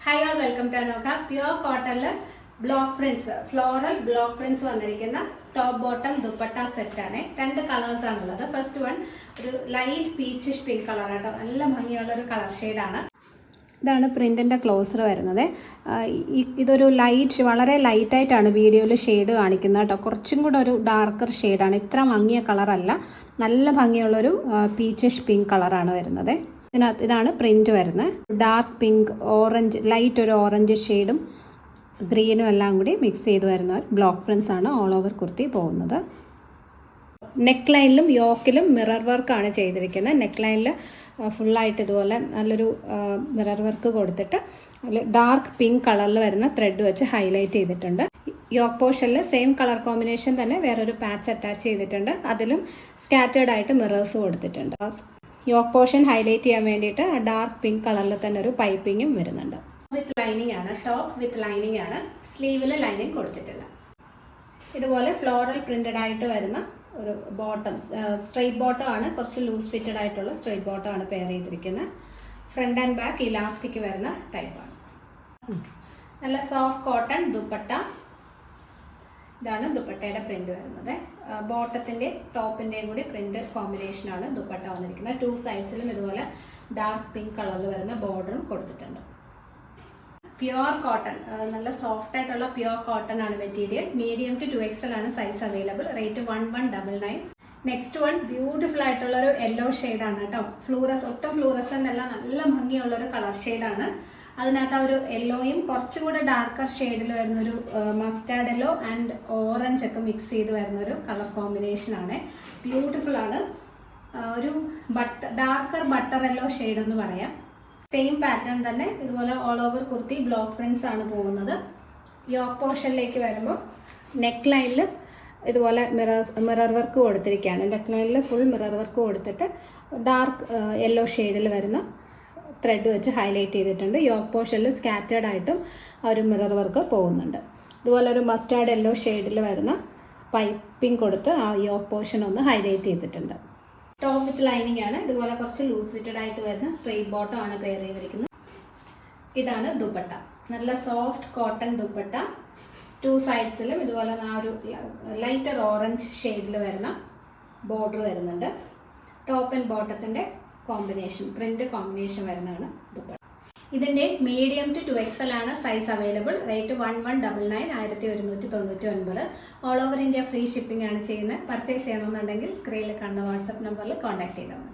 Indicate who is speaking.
Speaker 1: Hi all, welcome to Anoka. Pure cotton block prints, floral block prints വന്നിരിക്കുന്ന top bottom dupatta set ആണ്. രണ്ട് colours ആണുള്ളത്. First one ഒരു light peachish pink colour ആട്ടോ. നല്ല ഭംഗിയുള്ള ഒരു കളർ ഷെയ്ഡ് ആണ്. ഇതാണ് പ്രിന്റിന്റെ ക്ലോസർ വരുന്നത്. ഇതൊരു ലൈറ്റ്, വളരെ ലൈറ്റ് ആയിട്ടാണ് വീഡിയോയിൽ ഷെയ്ഡ് കാണിക്കുന്നത് കേട്ടോ. കുറച്ചും കൂടെ ഒരു ഡാർക്കർ ഷെയ്ഡാണ്. ഇത്ര മങ്ങിയ കളറല്ല, നല്ല ഭംഗിയുള്ളൊരു പീച്ചിഷ് പിങ്ക് കളറാണ് വരുന്നത്. ഇതാണ് പ്രിന്റ് വരുന്നത്. ഡാർക്ക് പിങ്ക്, ഓറഞ്ച്, ലൈറ്റ് ഒരു ഓറഞ്ച് ഷെയ്ഡും ഗ്രീനും എല്ലാം കൂടി മിക്സ് ചെയ്ത് വരുന്ന ബ്ലോക്ക് പ്രിന്റ്സ് ആണ് ഓൾ ഓവർ കുർത്തി പോകുന്നത്. നെക്ക് ലൈനിലും യോക്കിലും മിറർ വർക്കാണ് ചെയ്തിരിക്കുന്നത്. നെക്ക് ലൈനിൽ ഫുള്ളായിട്ട് ഇതുപോലെ നല്ലൊരു മിറർ വർക്ക് കൊടുത്തിട്ട് അതിൽ ഡാർക്ക് പിങ്ക് കളറിൽ വരുന്ന ത്രെഡ് വെച്ച് ഹൈലൈറ്റ് ചെയ്തിട്ടുണ്ട്. യോക്ക് പോർഷനിൽ സെയിം കളർ കോമ്പിനേഷൻ തന്നെ വേറൊരു പാച്ച് അറ്റാച്ച് ചെയ്തിട്ടുണ്ട്. അതിലും സ്കാറ്റേർഡ് ആയിട്ട് മിറേഴ്സ് കൊടുത്തിട്ടുണ്ട്. യോക്ക് പോർഷൻ ഹൈലൈറ്റ് ചെയ്യാൻ വേണ്ടിയിട്ട് ഡാർക്ക് പിങ്ക് കളറിൽ തന്നെ ഒരു പൈപ്പിങ്ങും വരുന്നുണ്ട്. വിത്ത് ലൈനിങ് ആണ്, ടോപ്പ് വിത്ത് ലൈനിങ് ആണ്. സ്ലീവിൽ ലൈനിങ് കൊടുത്തിട്ടില്ല. ഇതുപോലെ ഫ്ലോറൽ പ്രിന്റഡ് ആയിട്ട് വരുന്ന ഒരു ബോട്ടം, സ്ട്രെയിറ്റ് ബോട്ടം ആണ്. കുറച്ച് ലൂസ് ഫിറ്റഡ് ആയിട്ടുള്ള സ്ട്രെയിറ്റ് ബോട്ടം ആണ് പെയർ ചെയ്തിരിക്കുന്നത്. ഫ്രണ്ട് ആൻഡ് ബാക്ക് ഇലാസ്റ്റിക് വരുന്ന ടൈപ്പാണ്. നല്ല സോഫ്റ്റ് കോട്ടൺ ദുപ്പട്ട. ഇതാണ് ദുപ്പട്ടയുടെ പ്രിന്റ് വരുന്നത്. ബോട്ടത്തിൻ്റെ ടോപ്പിൻ്റെയും കൂടി പ്രിന്റ് കോമ്പിനേഷനാണ് ദുപ്പട്ട വന്നിരിക്കുന്നത്. ടു സൈഡ്സിലും ഇതുപോലെ ഡാർക്ക് പിങ്ക് കളറിൽ വരുന്ന ബോർഡറും കൊടുത്തിട്ടുണ്ട്. പ്യുവർ കോട്ടൺ, നല്ല സോഫ്റ്റ് ആയിട്ടുള്ള പ്യുവർ കോട്ടൺ ആണ് മെറ്റീരിയൽ. മീഡിയം ടു 2XL ആണ് size available. Rate 1199. Next one beautiful ആയിട്ടുള്ള ഒരു യെല്ലോ ഷെയ്ഡാണ് കേട്ടോ. ഒട്ടും ഫ്ലൂറസൻ്റ് അല്ല, നല്ല ഭംഗിയുള്ളൊരു കളർ ഷെയ്ഡാണ്. അതിനകത്ത് ആ ഒരു യെല്ലോയും കുറച്ചും കൂടെ ഡാർക്കർ ഷെയ്ഡിൽ വരുന്നൊരു മസ്റ്റാർഡ് യെല്ലോ ആൻഡ് ഓറഞ്ച് ഒക്കെ മിക്സ് ചെയ്ത് വരുന്നൊരു കളർ കോമ്പിനേഷനാണ്. ബ്യൂട്ടിഫുൾ ആണ്. ഒരു ഡാർക്കർ ബട്ടർ യെല്ലോ ഷെയ്ഡ് എന്ന് പറയാം. സെയിം പാറ്റേൺ തന്നെ ഇതുപോലെ all over kurti block prints ആണ് പോകുന്നത്. യോക്ക് പോർഷനിലേക്ക് വരുമ്പോൾ നെക്ക് ലൈനിൽ ഇതുപോലെ മിറർ വർക്ക് കൊടുത്തിരിക്കുകയാണ്. നെക്ക് ലൈനിൽ ഫുൾ മിറർ വർക്ക് കൊടുത്തിട്ട് ഡാർക്ക് യെല്ലോ ഷെയ്ഡിൽ വരുന്ന ത്രെഡ് വെച്ച് ഹൈലൈറ്റ് ചെയ്തിട്ടുണ്ട്. യോക്ക് പോർഷനിൽ സ്കാറ്റേർഡ് ആയിട്ടും ആ ഒരു മിറർ വർക്ക് പോകുന്നുണ്ട്. ഇതുപോലെ ഒരു മസ്റ്റാർഡ് യെല്ലോ ഷെയ്ഡിൽ വരുന്ന പൈപ്പിംഗ് കൊടുത്ത് ആ യോക്ക് പോർഷൻ ഒന്ന് ഹൈലൈറ്റ് ചെയ്തിട്ടുണ്ട്. ടോപ്പ് വിത്ത് ലൈനിങ് ആണ്. ഇതുപോലെ കുറച്ച് ലൂസ് ഫിറ്റഡ് ആയിട്ട് വരുന്ന സ്ട്രെയിറ്റ് ബോട്ടം ആണ് പെയർ ചെയ്തിരിക്കുന്നത്. ഇതാണ് ദുപ്പട്ട. നല്ല സോഫ്റ്റ് കോട്ടൺ ദുപ്പട്ട. ടു സൈഡ്സിലും ഇതുപോലെ ആ ഒരു ലൈറ്റർ ഓറഞ്ച് ഷെയ്ഡിൽ വരുന്ന ബോർഡർ വരുന്നുണ്ട്. ടോപ്പ് ആൻഡ് ബോട്ടത്തിൻ്റെ കോമ്പിനേഷൻ, പ്രിന്റ് കോമ്പിനേഷൻ വരുന്നതാണ് ദുപ്പട്ട. ഇതിൻ്റെ മീഡിയം ടു 2XL ആണ് size available. Rate 1199, 1199. All over India free shipping ആണ് ചെയ്യുന്നത്. പർച്ചേസ് ചെയ്യണമെന്നുണ്ടെങ്കിൽ സ്ക്രീനിൽ കാണുന്ന വാട്സപ്പ് നമ്പറിൽ കോൺടാക്ട് ചെയ്താൽ മതി.